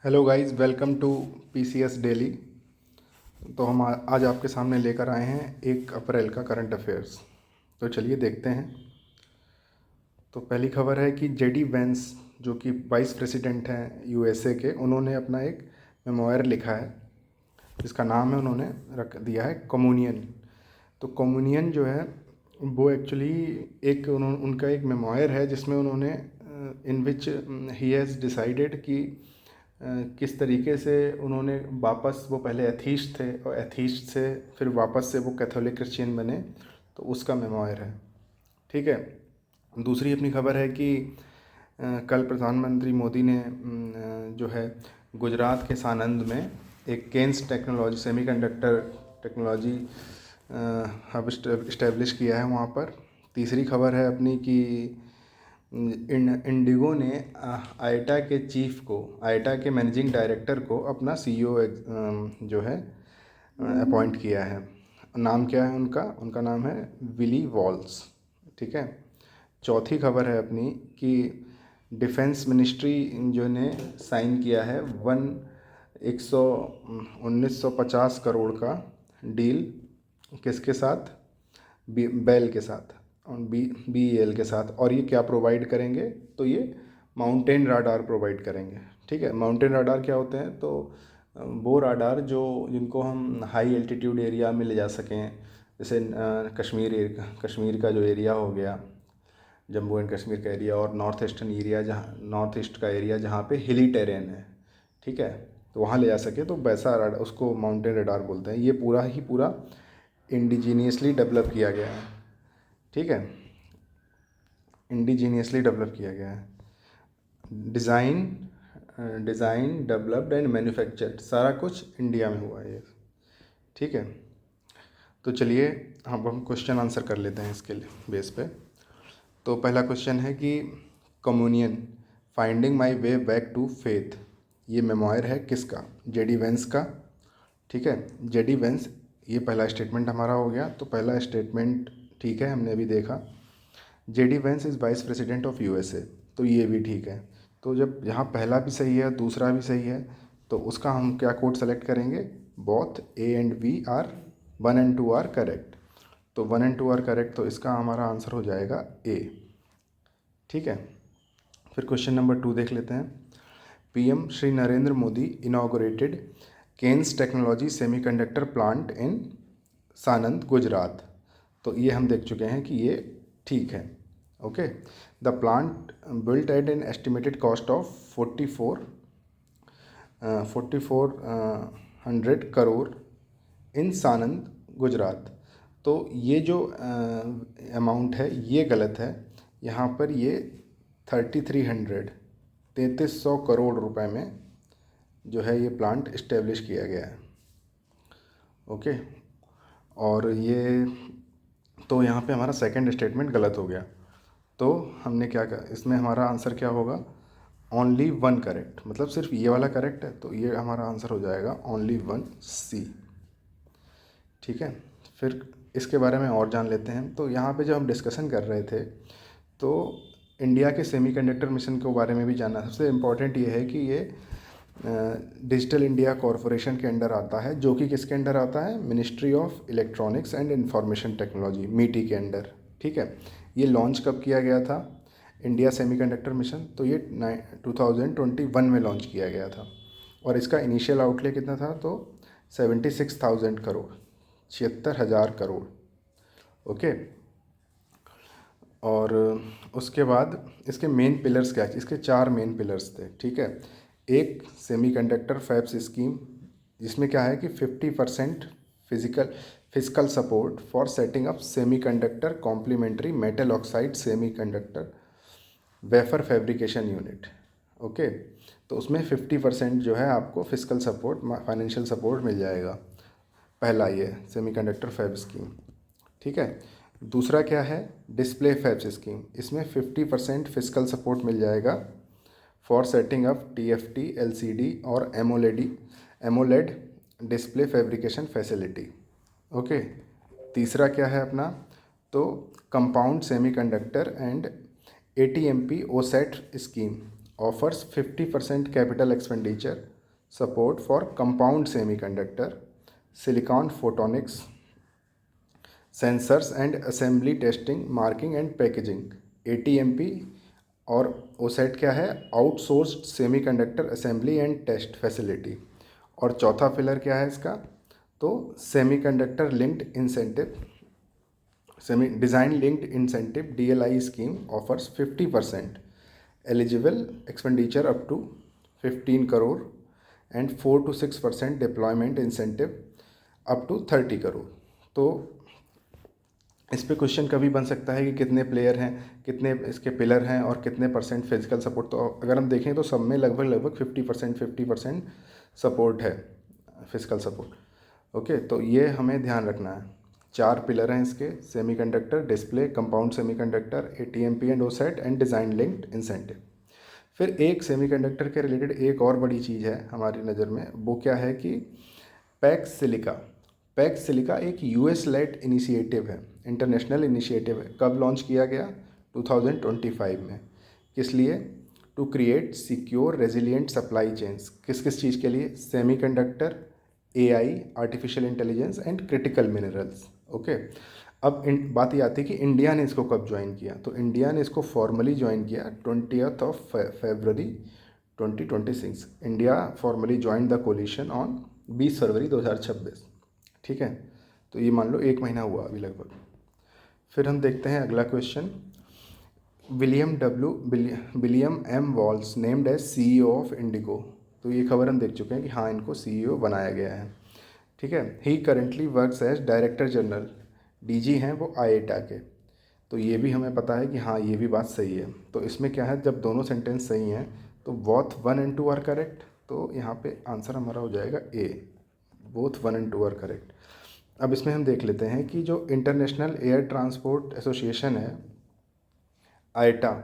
Hello guys, welcome to PCS daily. तो हम आज आपके सामने लेकर आए हैं 1 अप्रैल का करंट अफेयर्स। तो चलिए देखते हैं। तो पहली खबर है कि जेडी वेंस, जो कि वाइस प्रेसिडेंट हैं यूएसए के, उन्होंने अपना एक मेमोयर लिखा है जिसका नाम है, उन्होंने रख दिया है कम्युनियन। तो कम्युनियन जो है वो एक्चुअली उनका एक मेमोयर है जिसमें उन्होंने इन विच ही हैज़ डिसाइडेड कि किस तरीके से उन्होंने वापस, वो पहले एथीस्ट थे और एथीस्ट से फिर वापस से वो कैथोलिक क्रिश्चियन बने, तो उसका मेमोयर है। ठीक है। दूसरी अपनी खबर है कि कल प्रधानमंत्री मोदी ने जो है गुजरात के सानंद में एक Kaynes technology semiconductor technology hub establish किया है वहाँ पर। तीसरी खबर है अपनी कि इंडिगो ने आईटा के चीफ को, आईटा के मैनेजिंग डायरेक्टर को अपना सीईओ जो है अपॉइंट किया है। नाम क्या है उनका? उनका नाम है विली वॉल्स। ठीक है। चौथी खबर है अपनी कि डिफेंस मिनिस्ट्री जो ने साइन किया है 1950 करोड़ का डील। किसके साथ? बेल के साथ और BEL के साथ। और ये क्या प्रोवाइड करेंगे? तो ये माउंटेन राडार प्रोवाइड करेंगे। ठीक है। माउंटेन राडार क्या होते हैं? तो वो राडार जिनको हम हाई एल्टीट्यूड एरिया में ले जा सकें, जैसे कश्मीर का जो एरिया हो गया, जम्मू एंड कश्मीर का एरिया, और नॉर्थ ईस्टर्न एरिया, जहाँ नॉर्थ ईस्ट का एरिया जहाँ पे हिली टेरेन है। ठीक है। तो वहाँ ले जा सके, तो वैसा राडार, उसको माउंटेन राडार बोलते हैं। ये पूरा इंडिजीनियसली डेवलप किया गया है। ठीक है। इंडिजीनियसली डेवलप किया गया है। डिज़ाइन डेवलप्ड एंड मैन्युफैक्चर्ड, सारा कुछ इंडिया में हुआ है ये। ठीक है। तो चलिए हम क्वेश्चन आंसर कर लेते हैं इसके बेस पे। तो पहला क्वेश्चन है कि communion finding my way back to faith, ये मेमोयर है किसका? जेडी वेंस का। ठीक है। जेडी वेंस, ये पहला स्टेटमेंट हमारा हो गया। तो पहला स्टेटमेंट ठीक है, हमने अभी देखा। JD Vance is vice president of USA, तो ये भी ठीक है। तो जब यहाँ पहला भी सही है, दूसरा भी सही है, तो उसका हम क्या कोड सेलेक्ट करेंगे? Both A and B are 1 and 2 are correct. तो 1 and 2 आर करेक्ट, तो इसका हमारा आंसर हो जाएगा A। ठीक है। फिर क्वेश्चन नंबर 2 देख लेते हैं। PM Shri Narendra Modi inaugurated Kaynes technology semiconductor plant in Sanand, Gujarat. तो ये हम देख चुके हैं कि ये ठीक है। Okay. The plant built at an estimated cost of 4400 crore in Sanand, Gujarat. तो ये जो अमाउंट है ये गलत है। यहाँ पर ये 3300 करोड़ रुपए में जो है ये प्लांट इस्टेब्लिश किया गया है। ओके। और ये, तो यहाँ पे हमारा सेकंड स्टेटमेंट गलत हो गया। तो हमने क्या कहा, इसमें हमारा आंसर क्या होगा? ओनली 1 करेक्ट, मतलब सिर्फ ये वाला करेक्ट है, तो ये हमारा आंसर हो जाएगा ओनली 1 C। ठीक है। फिर इसके बारे में और जान लेते हैं। तो यहाँ पे जब हम डिस्कशन कर रहे थे, तो इंडिया के सेमीकंडक्टर मिशन के बारे में भी जाना। सबसे इम्पोर्टेंट ये है कि ये डिजिटल इंडिया कॉरपोरेशन के अंडर आता है, जो कि किसके अंडर आता है? Ministry of electronics and information technology, MITI के अंडर। ठीक है। ये लॉन्च कब किया गया था, इंडिया सेमीकंडक्टर मिशन? तो ये 2021 में लॉन्च किया गया था। और इसका इनिशियल आउटले कितना था? तो 76,000 करोड़, 76,000 करोड़। ओके। और उसके बाद इसके मेन पिलर्स क्या है? इसके 4 मेन पिलर्स थे। ठीक है। एक सेमीकंडक्टर फैब्स स्कीम, जिसमें क्या है कि 50% physical support for setting up semiconductor complementary metal oxide semiconductor wafer fabrication unit. Okay. तो उसमें 50% जो है आपको फिजिकल सपोर्ट, फाइनेंशियल सपोर्ट मिल जाएगा। पहला ये सेमीकंडक्टर फैब स्कीम। ठीक है। दूसरा क्या है? Display fabs scheme. इसमें 50% फिजिकल सपोर्ट मिल जाएगा for setting up TFT LCD और AMOLED display fabrication facility. Okay. तीसरा क्या है अपना? तो compound semiconductor and ATMP OSAT scheme. Offers 50% capital expenditure support for compound semiconductor, silicon photonics, sensors and assembly testing, marking and packaging, ATMP। और OSAT क्या है, outsourced semiconductor assembly and test facility. और चौथा पिलर क्या है इसका, तो semiconductor linked incentive, semi design linked incentive DLI scheme offers 50% eligible expenditure up to 15 crore and 4 to 6% deployment incentive up to 30 crore. तो इस पे क्वेश्चन कभी बन सकता है कि कितने प्लेयर हैं, कितने इसके पिलर हैं और कितने परसेंट फिजिकल सपोर्ट। तो अगर हम देखें तो सब में लगभग 50% सपोर्ट है, फिजिकल सपोर्ट। ओके, तो ये हमें ध्यान रखना है। 4 पिलर हैं इसके, semiconductor, display, compound semiconductor, ATMP and OSAT and design linked incentive. फिर एक सेमीकंडक्टर के रिलेटेड एक और बड़ी चीज़ है हमारी नज़र में, वो क्या है कि पैक्स सिलिका। पैक्स सिलिका एक US लेड इनिशिएटिव है, इंटरनेशनल इनिशिएटिव है। कब लॉन्च किया गया, 2025 में। किस लिए, to create secure resilient supply chains. किस किस चीज़ के लिए, semiconductor, AI, artificial intelligence and critical minerals. Okay, अब बात ये आती है कि इंडिया ने इसको कब ज्वाइन किया। तो इंडिया ने इसको फॉर्मली ज्वाइन किया 20 फरवरी 2026। India formally join the coalition on 20 फरवरी 2026। ठीक है, तो ये मान लो 1 महीना हुआ अभी लगभग। फिर हम देखते हैं अगला question. William M Walls named as CEO of IndiGo. तो ये खबर हम देख चुके हैं कि हाँ, इनको CEO बनाया गया है। ठीक है, he currently works as director general, DG हैं वो IATA के। तो ये भी हमें पता है कि हाँ, ये भी बात सही है। तो इसमें क्या है, जब दोनों सेंटेंस सही हैं तो बोथ 1 and 2 आर करेक्ट। तो यहाँ पे आंसर हमारा हो जाएगा A, both 1 and 2 are correct. अब इसमें हम देख लेते हैं कि जो इंटरनेशनल एयर ट्रांसपोर्ट एसोसिएशन है, IATA,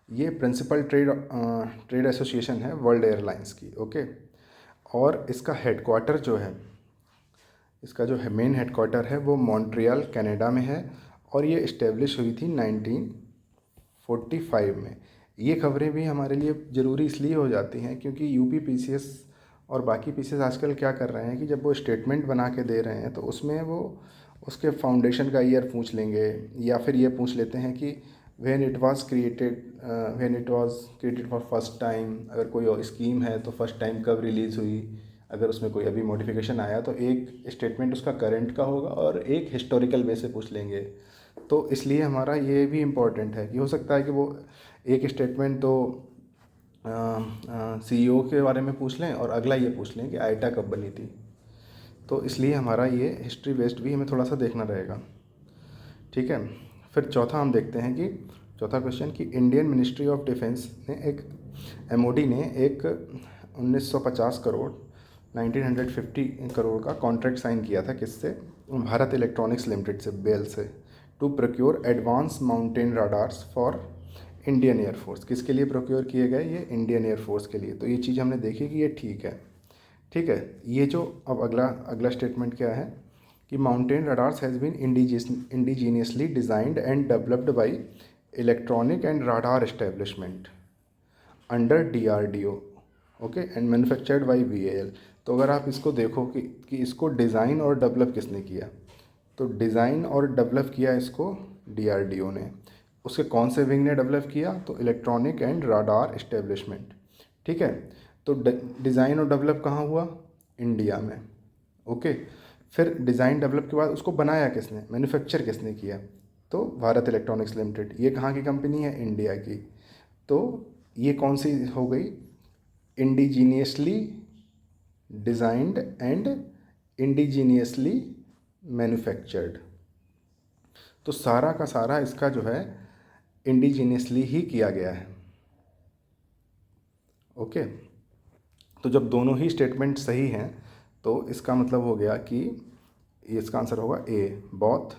ये प्रिंसिपल ट्रेड एसोसिएशन है वर्ल्ड एयरलाइंस की। ओके, और इसका हेडक्वार्टर जो है, इसका जो है मेन हेडक्वार्टर है वो मॉन्ट्रियल कनाडा में है, और ये इस्टेब्लिश हुई थी 1945 में। ये खबरें भी हमारे लिए ज़रूरी इसलिए हो जाती हैं क्योंकि UP PCS और बाकी PCS आजकल क्या कर रहे हैं कि जब वो स्टेटमेंट बना के दे रहे हैं तो उसमें वो उसके फाउंडेशन का ईयर पूछ लेंगे, या फिर ये पूछ लेते हैं कि when it was created for first time. अगर कोई स्कीम है तो फर्स्ट टाइम कब रिलीज़ हुई, अगर उसमें कोई अभी मॉडिफिकेशन आया तो एक स्टेटमेंट उसका करंट का होगा और एक हिस्टोरिकल वे से पूछ लेंगे। तो इसलिए हमारा ये भी इम्पॉर्टेंट है कि हो सकता है कि वो एक स्टेटमेंट तो CEO के बारे में पूछ लें और अगला ये पूछ लें कि IATA कब बनी थी। तो इसलिए हमारा ये हिस्ट्री बेस्ड भी हमें थोड़ा सा देखना रहेगा। ठीक है, फिर चौथा हम देखते हैं कि चौथा क्वेश्चन कि इंडियन मिनिस्ट्री ऑफ डिफेंस ने एक MOD ने एक 1950 करोड़ 1950 करोड़ का कॉन्ट्रैक्ट साइन किया था किससे, भारत इलेक्ट्रॉनिक्स लिमिटेड से, BEL से, to procure advance mountain radars for Indian air force. किसके लिए प्रोक्योर किए गए, ये इंडियन एयरफोर्स के लिए। तो ये चीज़ हमने देखी कि ये ठीक है। ठीक है, ये जो अब अगला स्टेटमेंट क्या है कि mountain radars has been indigenously designed and developed by electronic and radar establishment under DRDO, okay, and manufactured by VAL। तो अगर आप इसको देखो कि इसको डिज़ाइन और डेवलप किसने किया, तो डिज़ाइन और डेवलप किया इसको DRDO ने। उसके कौन से विंग ने डेवलप किया, तो इलेक्ट्रॉनिक एंड राडार एस्टेब्लिशमेंट। ठीक है, तो डिज़ाइन और डेवलप कहाँ हुआ, इंडिया में। ओके, फिर डिज़ाइन डेवलप के बाद उसको बनाया किसने, मैन्युफैक्चर किसने किया, तो भारत इलेक्ट्रॉनिक्स लिमिटेड। ये कहाँ की कंपनी है, इंडिया की। तो ये कौन सी हो गई, indigenously designed and indigenously manufactured. तो सारा का सारा इसका जो है इंडिजीनियसली ही किया गया है। ओके, तो जब दोनों ही स्टेटमेंट सही हैं तो इसका मतलब हो गया कि इसका आंसर होगा A, both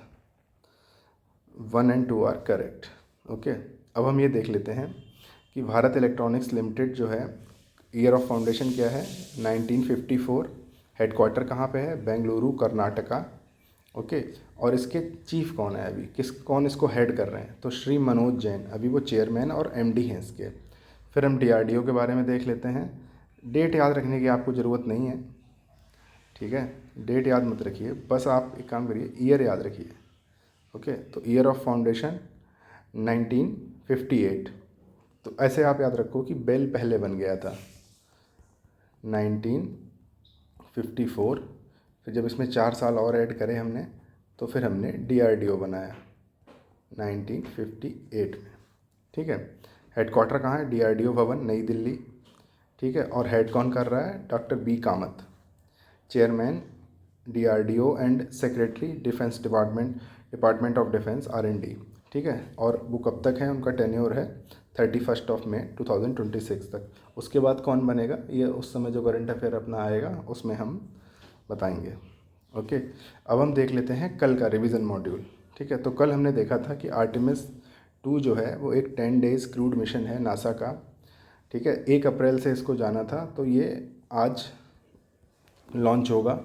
1 and 2 are correct. Okay, अब हम ये देख लेते हैं कि भारत इलेक्ट्रॉनिक्स लिमिटेड जो है, ईयर ऑफ फाउंडेशन क्या है, 1954। हेडक्वार्टर कहाँ पे है, बेंगलुरु, कर्नाटका। ओके, और इसके चीफ कौन है अभी, कौन इसको हेड कर रहे हैं, तो श्री मनोज जैन, अभी वो चेयरमैन और MD हैं इसके। फिर हम DRDO के बारे में देख लेते हैं। डेट याद रखने की आपको ज़रूरत नहीं है, ठीक है, डेट याद मत रखिए, बस आप एक काम करिए, ईयर याद रखिए। ओके, तो ईयर ऑफ फाउंडेशन 1958। तो ऐसे आप याद रखो कि बेल पहले बन गया था 1954, फिर जब इसमें 4 साल और ऐड करे हमने तो फिर हमने DRDO बनाया 1958 में, ठीक है। हेडक्वार्टर कहाँ है? DRDO भवन, नई दिल्ली, ठीक है। और हेड कौन कर रहा है? Doctor B Kamat, chairman DRDO and secretary defence department of defence R&D, ठीक है। और वो कब तक है? उनका टेन्योर है 31 मई 2026 तक। उसके बाद कौन बनेगा ये उस समय जो करंट अफेयर अपना आएगा उसमें हम बताएंगे। ओके, अब हम देख लेते हैं कल का रिवीजन मॉड्यूल, ठीक है। तो कल हमने देखा था कि आर्टेमिस 2 जो है वो एक 10 डेज क्रूड मिशन है नासा का, ठीक है। 1 अप्रैल से इसको जाना था, तो ये आज लॉन्च होगा,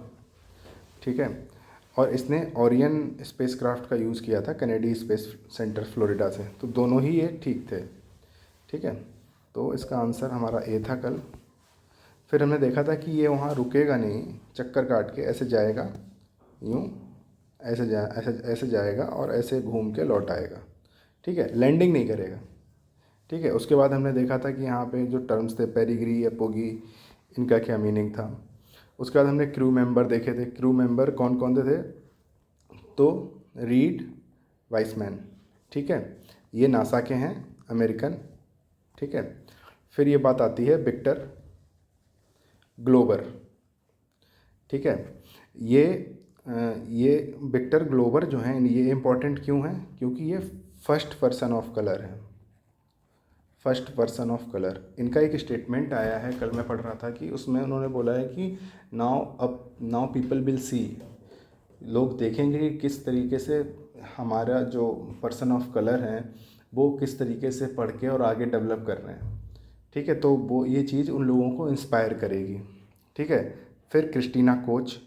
ठीक है। और इसने ओरियन स्पेसक्राफ्ट का यूज़ किया था कैनेडी स्पेस सेंटर फ्लोरिडा से, तो दोनों ही ये ठीक थे, ठीक है। तो इसका आंसर हमारा ए था कल। फिर हमने देखा था कि ये वहाँ रुकेगा नहीं, चक्कर काट के ऐसे जाएगा, यूँ ऐसे जाएगा और ऐसे घूम के लौट आएगा, ठीक है, लैंडिंग नहीं करेगा, ठीक है। उसके बाद हमने देखा था कि यहाँ पे जो टर्म्स थे पेडिग्री, एपोगी, इनका क्या मीनिंग था। उसके बाद हमने क्रू मेंबर देखे थे। क्रू मेंबर कौन कौन से थे? तो रीड, वाइसमैन, ठीक है, ये नासा के हैं, अमेरिकन, ठीक है। फिर ये बात आती है विक्टर ग्लोबर, ठीक है। ये ये विक्टर ग्लोबर जो हैं ये इम्पोर्टेंट क्यों हैं? क्योंकि ये फर्स्ट पर्सन ऑफ कलर है, फर्स्ट पर्सन ऑफ कलर। इनका एक स्टेटमेंट आया है, कल मैं पढ़ रहा था कि उसमें उन्होंने बोला है कि नाउ पीपल विल सी, लोग देखेंगे कि किस तरीके से हमारा जो पर्सन ऑफ कलर हैं वो किस तरीके से पढ़ के और आगे डेवलप कर रहे हैं, ठीक है। तो वो ये चीज़ उन लोगों को इंस्पायर करेगी, ठीक है। फिर क्रिस्टीना कोच,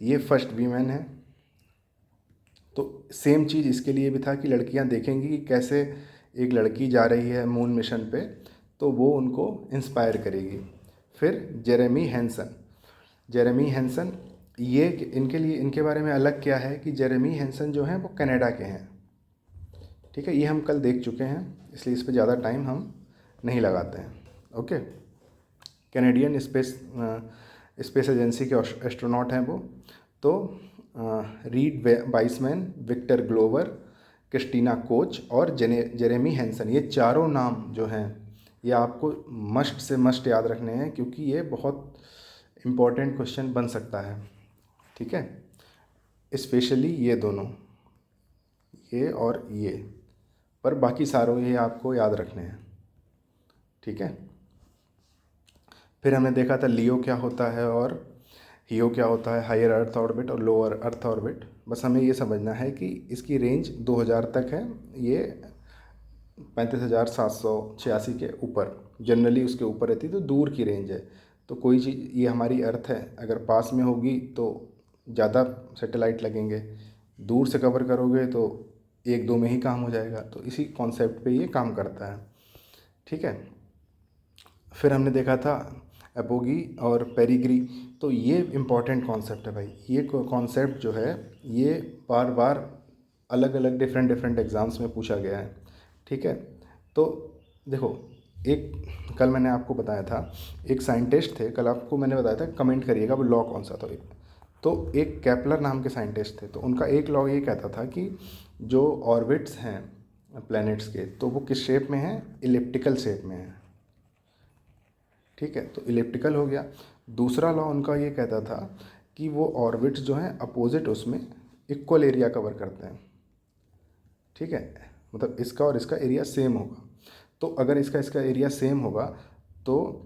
ये फर्स्ट वीमेन है, तो सेम चीज़ इसके लिए भी था कि लड़कियां देखेंगी कि कैसे एक लड़की जा रही है मून मिशन पे, तो वो उनको इंस्पायर करेगी। फिर जेरेमी हैंसन, ये इनके लिए, इनके बारे में अलग क्या है कि जेरेमी हैंसन जो हैं वो कनाडा के हैं, ठीक है। ये हम कल देख चुके हैं, इसलिए इस पर ज़्यादा टाइम हम नहीं लगाते हैं। ओके, कैनेडियन स्पेस एजेंसी के एस्ट्रोनॉट हैं वो। तो Reid Wiseman, Victor Glover, Christina Koch और जेरेमी हैंसन, ये चारों नाम जो हैं ये आपको मस्ट से मस्ट याद रखने हैं, क्योंकि ये बहुत इम्पोर्टेंट क्वेश्चन बन सकता है, ठीक है। स्पेशली ये दोनों, ये और ये, पर बाकी सारों ये आपको याद रखने हैं, ठीक है। फिर हमने देखा था लियो क्या होता है और हियो क्या होता है, हायर अर्थ ऑर्बिट और लोअर अर्थ ऑर्बिट। बस हमें ये समझना है कि इसकी रेंज 2000 तक है, ये 35,786 के ऊपर, जनरली उसके ऊपर रहती है, तो दूर की रेंज है। तो कोई चीज़, ये हमारी अर्थ है, अगर पास में होगी तो ज़्यादा सैटेलाइट लगेंगे, दूर से कवर करोगे तो 1-2 में ही काम हो जाएगा। तो इसी कॉन्सेप्ट पे ये काम करता है, ठीक है। फिर हमने देखा था एपोगी और पेरिग्री, तो ये इम्पॉर्टेंट कॉन्सेप्ट है भाई। ये कॉन्सेप्ट जो है ये बार बार अलग अलग डिफरेंट एग्ज़ाम्स में पूछा गया है, ठीक है। तो देखो, एक कल मैंने आपको बताया था, एक साइंटिस्ट थे, कल आपको मैंने बताया था, कमेंट करिएगा वो लॉ कौन सा था। तो एक केपलर नाम के साइंटिस्ट थे, तो उनका एक लॉ ये कहता था कि जो ऑर्बिट्स हैं प्लैनेट्स के, तो वो किस शेप में हैं? इलिप्टिकल शेप में हैं, ठीक है। तो इलिप्टिकल हो गया। दूसरा लॉ उनका ये कहता था कि वो ऑर्बिट्स जो हैं अपोजिट उसमें इक्वल एरिया कवर करते हैं, ठीक है, मतलब इसका और इसका एरिया सेम होगा। तो अगर इसका इसका एरिया सेम होगा तो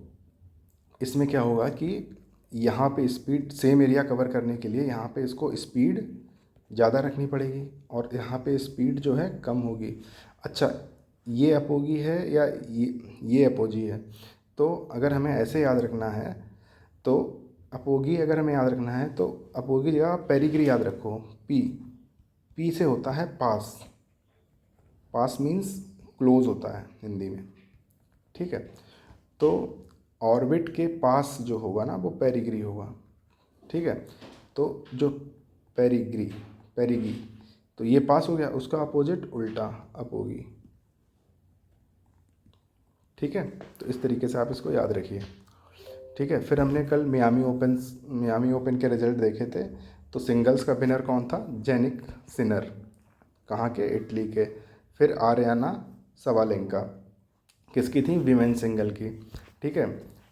इसमें क्या होगा कि यहाँ पे स्पीड, सेम एरिया कवर करने के लिए यहाँ पे इसको स्पीड ज़्यादा रखनी पड़ेगी और यहाँ पे स्पीड जो है कम होगी। अच्छा, ये अपोगी है या ये अपोजी है? तो अगर हमें ऐसे याद रखना है तो अपोगी अगर हमें याद रखना है तो अपोगी जगह आप पेरिग्री याद रखो। पी से होता है पास, पास मीन्स क्लोज होता है हिंदी में, ठीक है। तो ऑर्बिट के पास जो होगा ना वो पेरिग्री होगा, ठीक है। तो जो पेरिगी, तो ये पास हो गया, उसका अपोजिट उल्टा अप होगी, ठीक है। तो इस तरीके से आप इसको याद रखिए, ठीक है। फिर हमने कल मियामी ओपन के रिजल्ट देखे थे। तो सिंगल्स का विनर कौन था? जेनिक सिनर, कहाँ के? इटली के। फिर आर्याना सवालेंका, किसकी थी? वीमेन सिंगल की, ठीक है।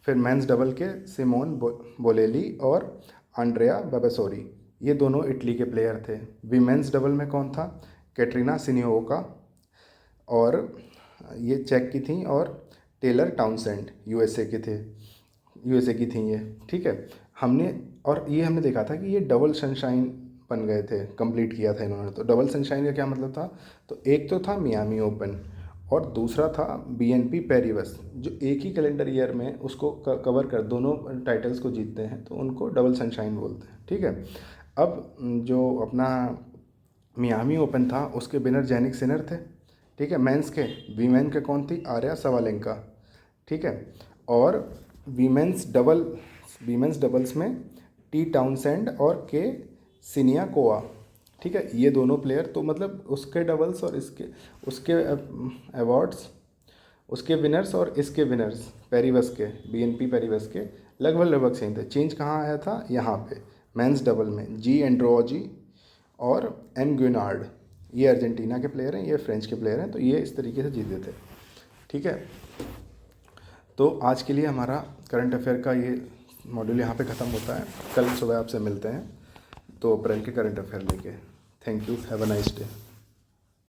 फिर मेंस डबल के सिमोन बोलेली और आंड्रेया बाबासोरी, ये दोनों इटली के प्लेयर थे। वीमेंस डबल में कौन था? कैटरीना सिनियोका, और ये चेक की थी, और टेलर टाउनसेंड यूएसए की थी ये, ठीक है। हमने देखा था कि ये डबल सनशाइन बन गए थे, कंप्लीट किया था इन्होंने। तो डबल सनशाइन का क्या मतलब था? तो एक तो था मियामी ओपन और दूसरा था बीएनपी पैरिबस, जो एक ही कैलेंडर ईयर में उसको कवर कर दोनों टाइटल्स को जीतते हैं, तो उनको डबल सनशाइन बोलते हैं, ठीक है। अब जो अपना मियामी ओपन था उसके विनर जेनिक सिनर थे, ठीक है। मेंस के, वीमेन के कौन थी? आर्या सवालेंका, ठीक है। और वीमेंस डबल्स में टी टाउनसेंड और के सिनियाकोआ, ठीक है। ये दोनों प्लेयर, तो मतलब उसके डबल्स और उसके अवार्ड्स, उसके विनर्स और इसके विनर्स पैरिबस के, बीएनपी पैरिबस के लगभग सेम थे। चेंज कहाँ आया था? यहाँ पे मेंस डबल में जी एंड्रोजी और एम ग्विनार्ड, ये अर्जेंटीना के प्लेयर हैं, ये फ्रेंच के प्लेयर हैं, तो ये इस तरीके से जीते थे, ठीक है। तो आज के लिए हमारा करंट अफेयर का ये मॉड्यूल यहाँ पे ख़त्म होता है। कल सुबह आपसे मिलते हैं तो अप्रैल के करंट अफेयर लेके। Thank you, have a nice day.